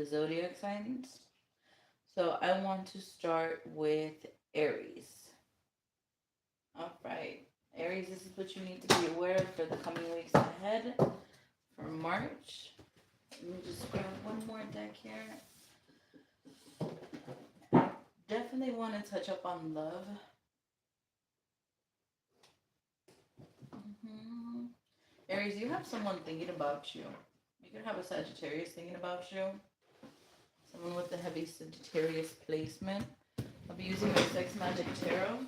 the zodiac signs. So I want to start with Aries. All right. Aries, this is what you need to be aware of for the coming weeks ahead for March. Let me just grab one more deck here. Definitely want to touch up on love. hmm Aries, you have someone thinking about you. You could have a Sagittarius thinking about you. Someone with a heavy Sagittarius placement. I'll be using my Sex Magic Tarot.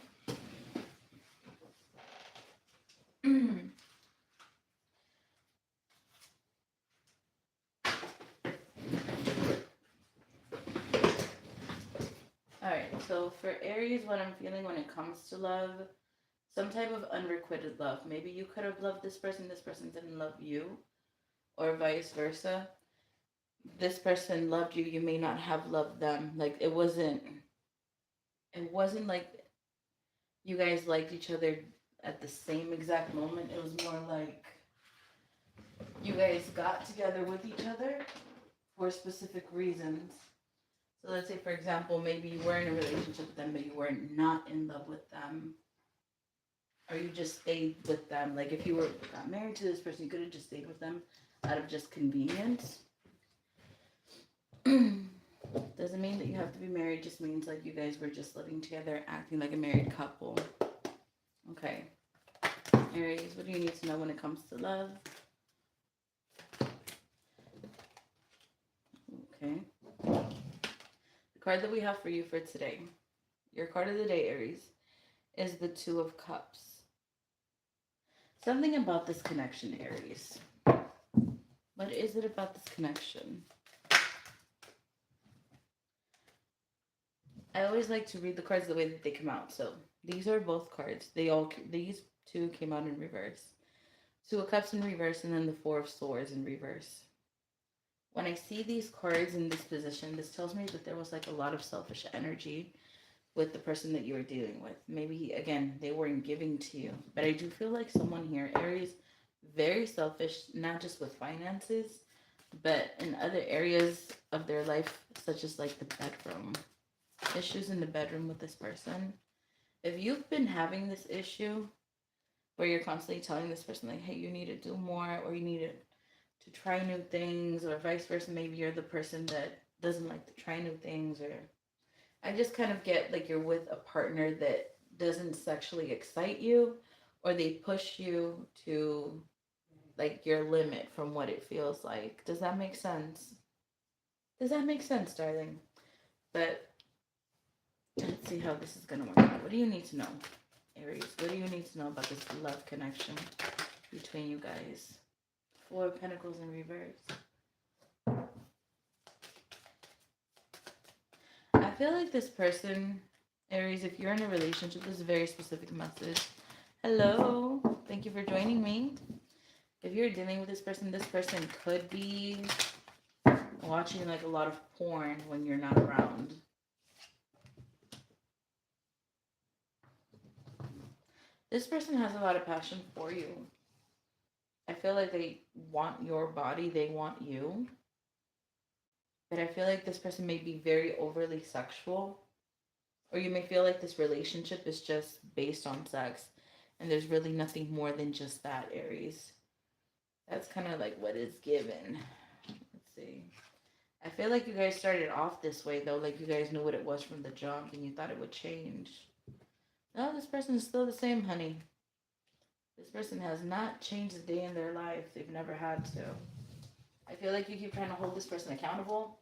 Alright, so for Aries, what I'm feeling when it comes to love, some type of unrequited love. Maybe you could have loved this person didn't love you, or vice versa. This person loved you, you may not have loved them. Like it wasn't like you guys liked each other at the same exact moment. It was more like you guys got together with each other for specific reasons. So let's say, for example, maybe you were in a relationship with them, but you were not in love with them, or you just stayed with them. Like if you were got married to this person, you could have just stayed with them out of just convenience. Doesn't mean that you have to be married. Just means like you guys were just living together, acting like a married couple. Okay, Aries, what do you need to know when it comes to love? Okay. The card that we have for you for today, your card of the day, Aries, is the Two of Cups. Something about this connection, Aries. What is it about this connection? I always like to read the cards the way that they come out. So these are both cards. These two came out in reverse. Two of Cups in reverse, and then the Four of Swords in reverse. When I see these cards in this position, this tells me that there was like a lot of selfish energy with the person that you were dealing with. Maybe, again, they weren't giving to you. But I do feel like someone here, Aries, very selfish, not just with finances, but in other areas of their life, such as like the bedroom. Issues in the bedroom with this person. If you've been having this issue where you're constantly telling this person, like, hey, you need to do more, or you need to try new things, or vice versa, maybe you're the person that doesn't like to try new things, or I just kind of get like you're with a partner that doesn't sexually excite you, or they push you to like your limit from what it feels like. Does that make sense? Does that make sense, darling? But let's see how this is going to work out. What do you need to know, Aries? What do you need to know about this love connection between you guys? Four of Pentacles in reverse. I feel like this person, Aries, if you're in a relationship, this is a very specific message. Hello. Thank you for joining me. If you're dealing with this person could be watching like a lot of porn when you're not around. This person has a lot of passion for you. I feel like they want your body, they want you. But I feel like this person may be very overly sexual. Or you may feel like this relationship is just based on sex. And there's really nothing more than just that, Aries. That's kind of like what is given. Let's see. I feel like you guys started off this way, though. Like you guys knew what it was from the jump and you thought it would change. No, this person is still the same, honey. This person has not changed a day in their life. They've never had to. I feel like you keep trying to hold this person accountable,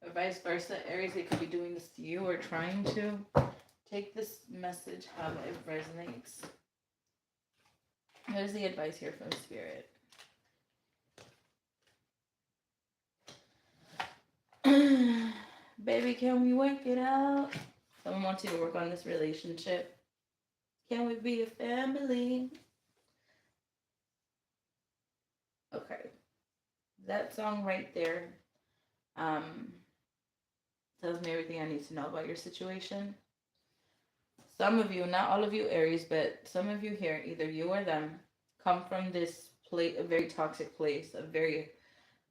or vice versa. Aries, they could be doing this to you or trying to. Take this message how it resonates. Here's the advice here from Spirit. Baby, can we work it out? Someone wants you to work on this relationship. Can we be a family? Okay. That song right there tells me everything I need to know about your situation. Some of you, not all of you Aries, but some of you here, either you or them, come from this place, a very toxic place, a very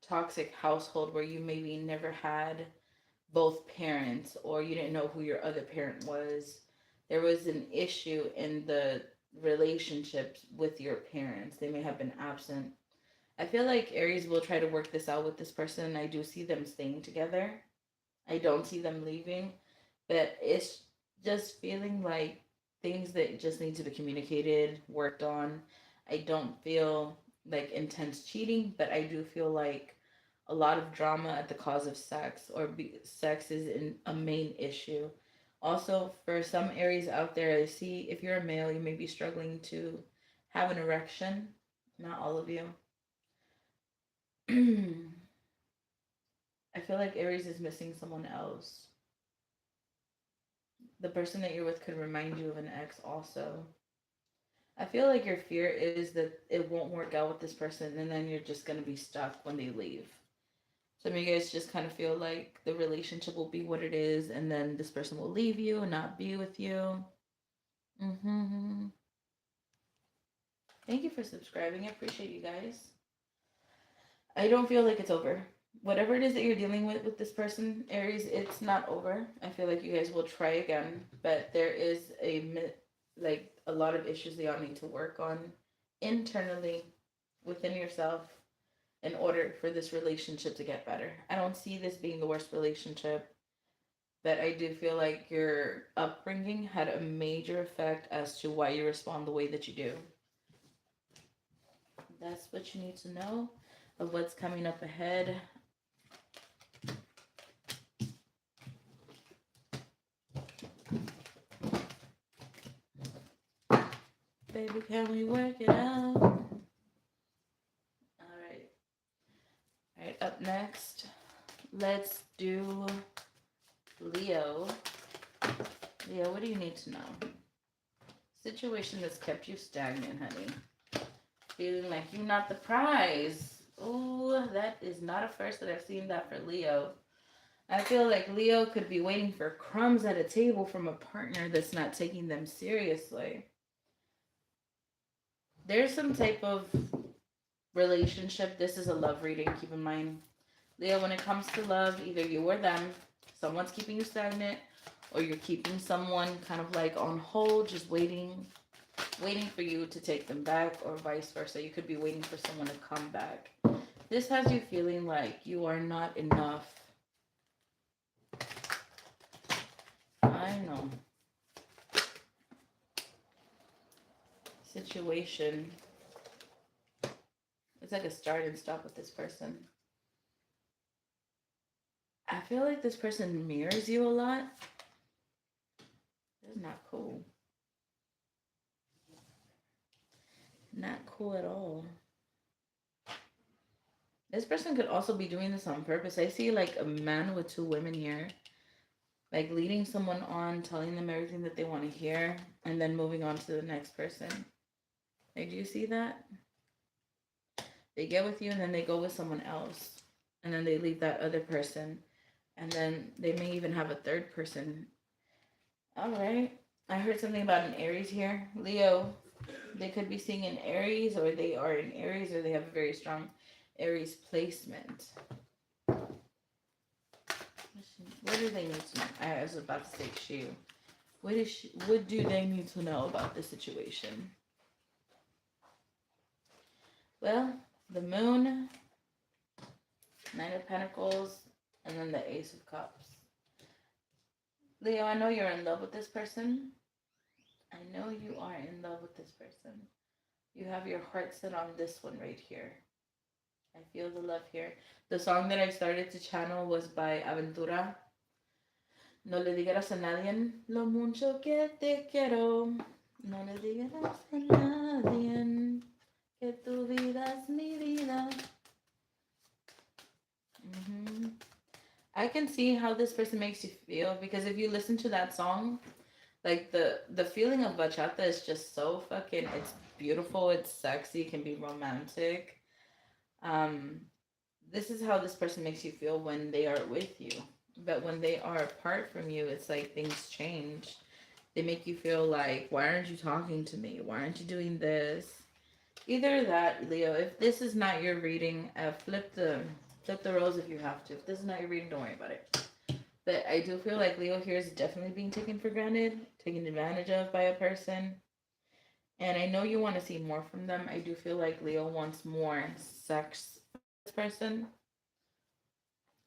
toxic household where you maybe never had both parents or you didn't know who your other parent was. There was an issue in the relationships with your parents. They may have been absent. I feel like Aries will try to work this out with this person. I do see them staying together. I don't see them leaving, but it's just feeling like things that just need to be communicated, worked on. I don't feel like intense cheating, but I do feel like a lot of drama at the cause of sex sex is a main issue. Also, for some Aries out there, I see if you're a male, you may be struggling to have an erection. Not all of you. I feel like Aries is missing someone else. The person that you're with could remind you of an ex also. I feel like your fear is that it won't work out with this person and then you're just going to be stuck when they leave. Some of you guys just kind of feel like the relationship will be what it is and then this person will leave you and not be with you. Mm-hmm. Thank you for subscribing. I appreciate you guys. I don't feel like it's over. Whatever it is that you're dealing with this person, Aries, it's not over. I feel like you guys will try again, but there is like a lot of issues that y'all need to work on internally within yourself in order for this relationship to get better. I don't see this being the worst relationship, but I do feel like your upbringing had a major effect as to why you respond the way that you do. That's what you need to know of what's coming up ahead. Baby, can we work it out? All right. All right, up next, let's do Leo. Leo, what do you need to know? Situation that's kept you stagnant, honey. Feeling like you're not the prize. Ooh, that is not a first that I've seen that for Leo. I feel like Leo could be waiting for crumbs at a table from a partner that's not taking them seriously. There's some type of relationship. This is a love reading, keep in mind. Leo, when it comes to love, either you or them, someone's keeping you stagnant, or you're keeping someone kind of like on hold, just waiting for you to take them back, or vice versa. You could be waiting for someone to come back. This has you feeling like you are not enough. I know. Situation. It's like a start and stop with this person. I feel like this person mirrors you a lot. That's not cool. Not cool at all. This person could also be doing this on purpose. I see like a man with two women here, like leading someone on, telling them everything that they want to hear, and then moving on to the next person. Like, do you see that? They get with you and then they go with someone else, and then they leave that other person, and then they may even have a third person. All right. I heard something about an Aries here. Leo, they could be seeing an Aries, or they are in Aries, or they have a very strong Aries placement. What do they need to know? I was about to say she. What do they need to know about the situation? Well, the moon, Nine of Pentacles, and then the Ace of Cups. Leo, I know you're in love with this person. I know you are in love with this person. You have your heart set on this one right here. I feel the love here. The song that I started to channel was by Aventura. No le digas a nadie lo mucho que te quiero. No le digas a nadie que tu vida es mi vida. Mm-hmm. I can see how this person makes you feel, because if you listen to that song, like the feeling of bachata is just so fucking, it's beautiful, it's sexy, it can be romantic. Um, this is how this person makes you feel when they are with you. But when they are apart from you, it's like things change. They make you feel like, why aren't you talking to me? Why aren't you doing this? Either that, Leo. If this is not your reading, flip the Flip the roles if you have to. If this is not your reading, don't worry about it. But I do feel like Leo here is definitely being taken for granted, taken advantage of by a person. And I know you want to see more from them. I do feel like Leo wants more sex from this person.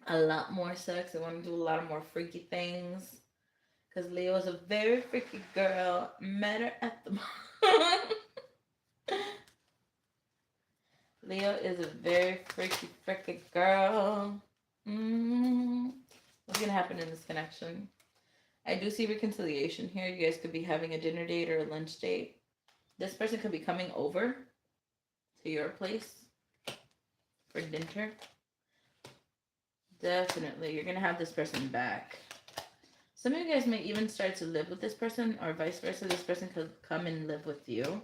A lot more sex. They want to do a lot of more freaky things. Because Leo is a very freaky girl. Met her at the mall. Leo is a very freaky girl. What's going to happen in this connection? I do see reconciliation here. You guys could be having a dinner date or a lunch date. This person could be coming over to your place for dinner. Definitely. You're going to have this person back. Some of you guys may even start to live with this person, or vice versa. This person could come and live with you.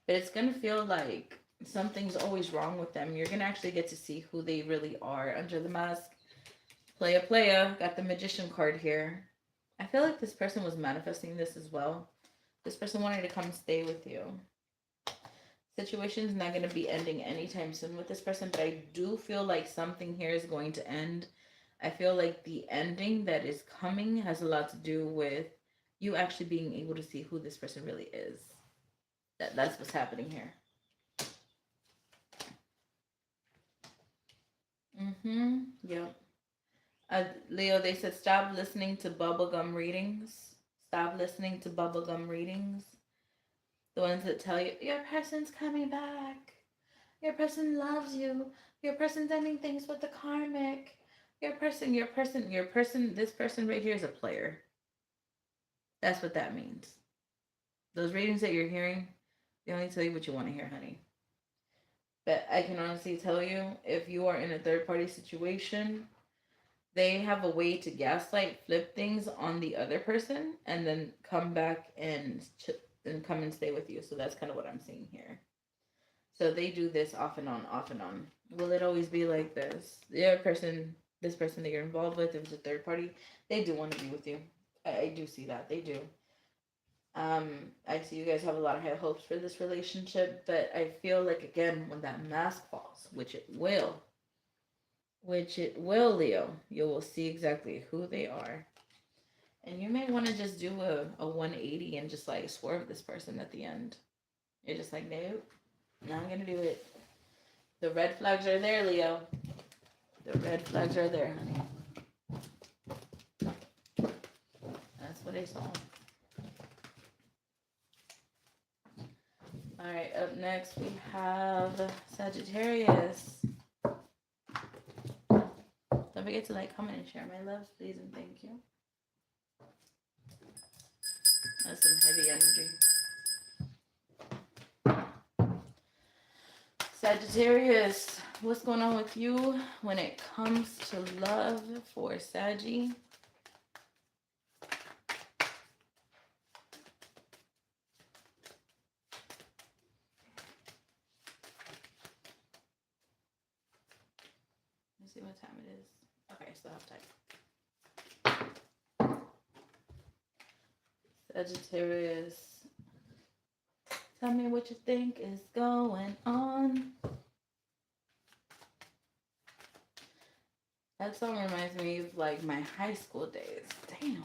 But it's going to feel like something's always wrong with them. You're going to actually get to see who they really are under the mask. Playa. Got the Magician card here. I feel like this person was manifesting this as well. This person wanted to come stay with you. Situation's not going to be ending anytime soon with this person, but I do feel like something here is going to end. I feel like the ending that is coming has a lot to do with you actually being able to see who this person really is. That's what's happening here. Yep. Leo, they said stop listening to bubblegum readings. Stop listening to bubblegum readings. The ones that tell you, your person's coming back. Your person loves you. Your person's ending things with the karmic. Your person, this person right here is a player. That's what that means. Those readings that you're hearing, they only tell you what you want to hear, honey. But I can honestly tell you, if you are in a third party situation, they have a way to gaslight, flip things on the other person, and then come back and come and stay with you. So that's kind of what I'm seeing here. So they do this off and on, off and on. Will it always be like this? The other person, this person that you're involved with, if it's a third party, they do want to be with you. I do see that. They do. I see you guys have a lot of high hopes for this relationship, but I feel like, again, when that mask falls, which it will, Leo, you will see exactly who they are. And you may want to just do a 180 and just like swerve this person at the end. You're just like, nope, not going to do it. The red flags are there, Leo. The red flags are there, honey. That's what I saw. All right, up next we have Sagittarius. Don't forget to like, comment, and share, my loves, please, and thank you. That's some heavy energy. Sagittarius, what's going on with you when it comes to love for Saggy? Let's see what time it is. Okay, still have time. Sagittarius, tell me what you think is going on. That song reminds me of like my high school days. Damn.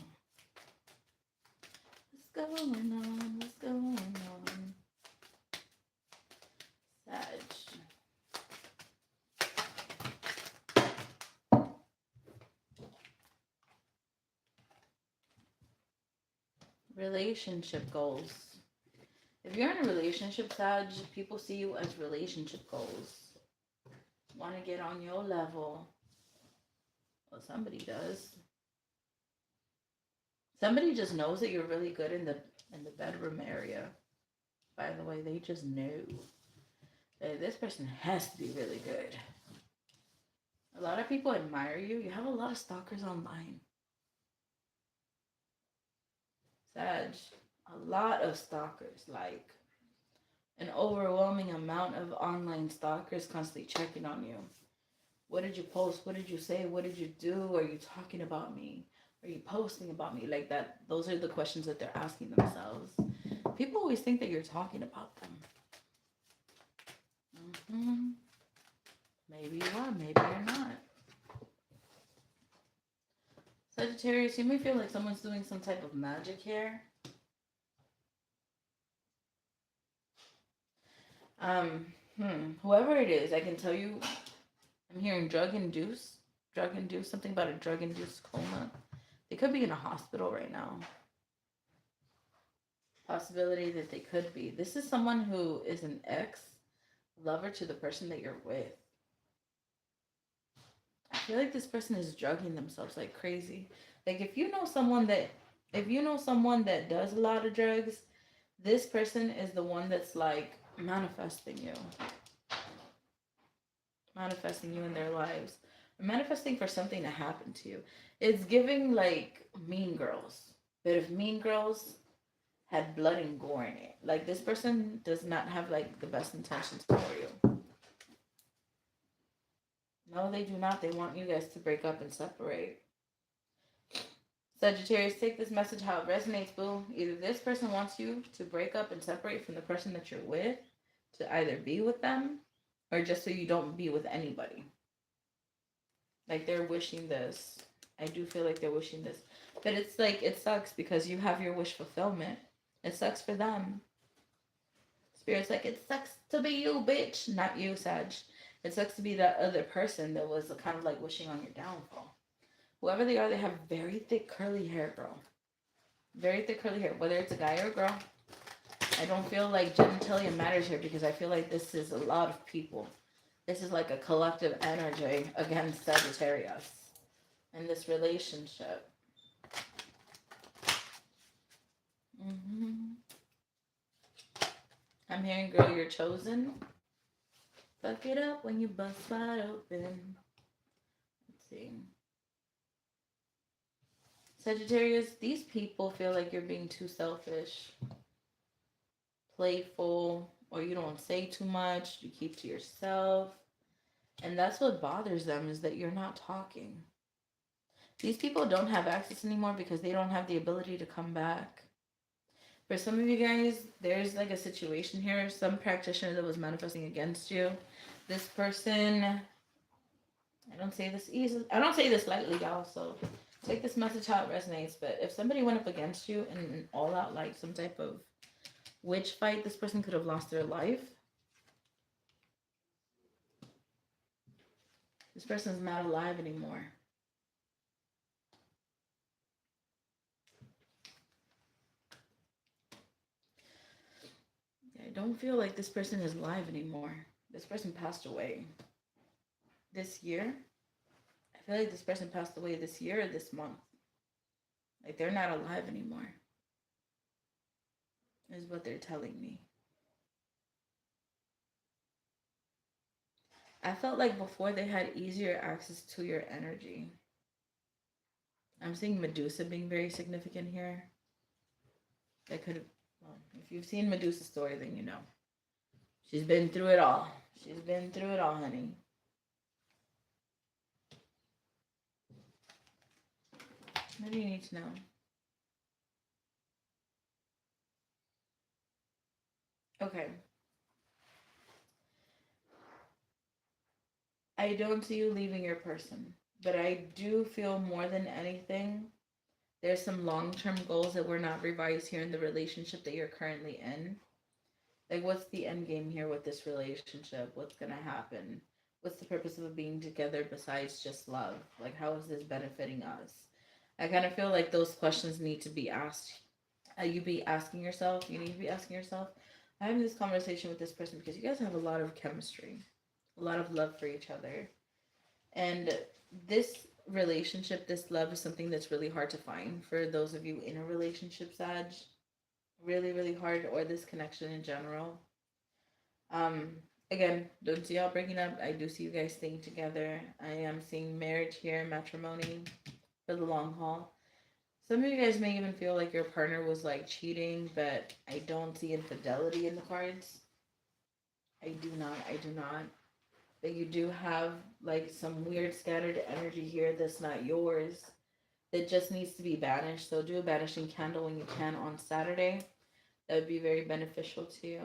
What's going on? What's going on? Sag. Relationship goals. If you're in a relationship, Sag, people see you as relationship goals. Want to get on your level. Well, somebody does. Somebody just knows that you're really good in the bedroom area. By the way, they just know. This person has to be really good. A lot of people admire you. You have a lot of stalkers online. Sag, a lot of stalkers. Like, an overwhelming amount of online stalkers constantly checking on you. What did you post? What did you say? What did you do? Are you talking about me? Are you posting about me? Like that. Those are the questions that they're asking themselves. People always think that you're talking about them. Maybe you are, maybe you're not. Sagittarius, you may feel like someone's doing some type of magic here. Um, Whoever it is, I can tell you, I'm hearing drug induced, something about a drug induced coma. They could be in a hospital right now. Possibility that they could be. This is someone who is an ex lover to the person that you're with. I feel like this person is drugging themselves like crazy. Like if you know someone that does a lot of drugs, this person is the one that's like manifesting you in their lives, manifesting for something to happen to you. It's giving like Mean Girls, but if Mean Girls had blood and gore in it, like this person does not have like the best intentions for you. No, they do not. They want you guys to break up and separate. Sagittarius, take this message how it resonates, boo. Either this person wants you to break up and separate from the person that you're with, to either be with them, or just so you don't be with anybody. Like they're wishing this. I do feel like they're wishing this. But it's like, it sucks because you have your wish fulfillment. It sucks for them. Spirit's like, it sucks to be you, bitch. Not you, Sag. It sucks to be that other person that was kind of like wishing on your downfall. Whoever they are, they have very thick curly hair, girl. Very thick curly hair. Whether it's a guy or a girl, I don't feel like genitalia matters here because I feel like this is a lot of people. This is like a collective energy against Sagittarius in this relationship. hmm I'm hearing, girl, you're chosen. Fuck it up when you bust wide open. Let's see. Sagittarius, these people feel like you're being too selfish, playful, or you don't say too much, you keep to yourself. And that's what bothers them is that you're not talking. These people don't have access anymore because they don't have the ability to come back. For some of you guys, there's like a situation here, some practitioner that was manifesting against you. This person, I don't say this easily, I don't say this lightly, y'all, so take this message how it resonates. But if somebody went up against you in an all out, like some type of witch fight, this person could have lost their life. This person's not alive anymore. I don't feel like this person is alive anymore. This person passed away this year. I feel like this person passed away this year or this month. Like they're not alive anymore, is what they're telling me. I felt like before they had easier access to your energy. I'm seeing Medusa being very significant here. That could have, well, if you've seen Medusa's story, then you know. She's been through it all. She's been through it all, honey. What do you need to know? Okay. I don't see you leaving your person, but I do feel more than anything, there's some long term goals that were not revised here in the relationship that you're currently in. Like, what's the end game here with this relationship? What's gonna happen? What's the purpose of being together besides just love? Like, how is this benefiting us? I kind of feel like those questions need to be asked. You be asking yourself. You need to be asking yourself. I'm having this conversation with this person because you guys have a lot of chemistry, a lot of love for each other, and this relationship, this love is something that's really hard to find for those of you in a relationship, Sag. Really, really hard, or this connection in general. Um, Again, don't see y'all breaking up. I do see you guys staying together. I am seeing marriage here, matrimony for the long haul. Some of you guys may even feel like your partner was like cheating, but I don't see infidelity in the cards. I do not. I do not. But you do have like some weird scattered energy here that's not yours that just needs to be banished. So do a banishing candle when you can on Saturday. That would be very beneficial to you.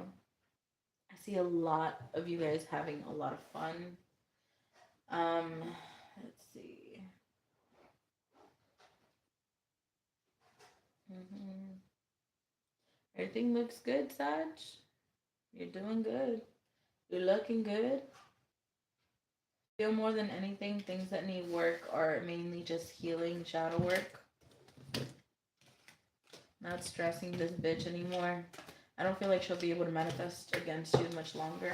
I see a lot of you guys having a lot of fun. Let's see. Hmm. Everything looks good, Sag. You're doing good. You're looking good. Feel more than anything, things that need work are mainly just healing shadow work. Not stressing this bitch anymore. I don't feel like she'll be able to manifest against you much longer.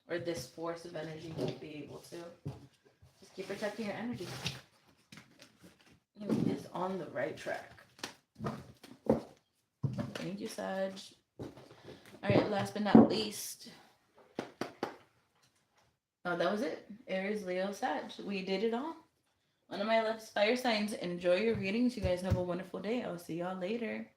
Or this force of energy won't be able to. Just keep protecting your energy. You is on the right track. Thank you, Sag. Alright, last but not least. Oh, that was it. Aries, Leo, Sag. We did it all. One of my left fire signs. Enjoy your readings. You guys have a wonderful day. I'll see y'all later.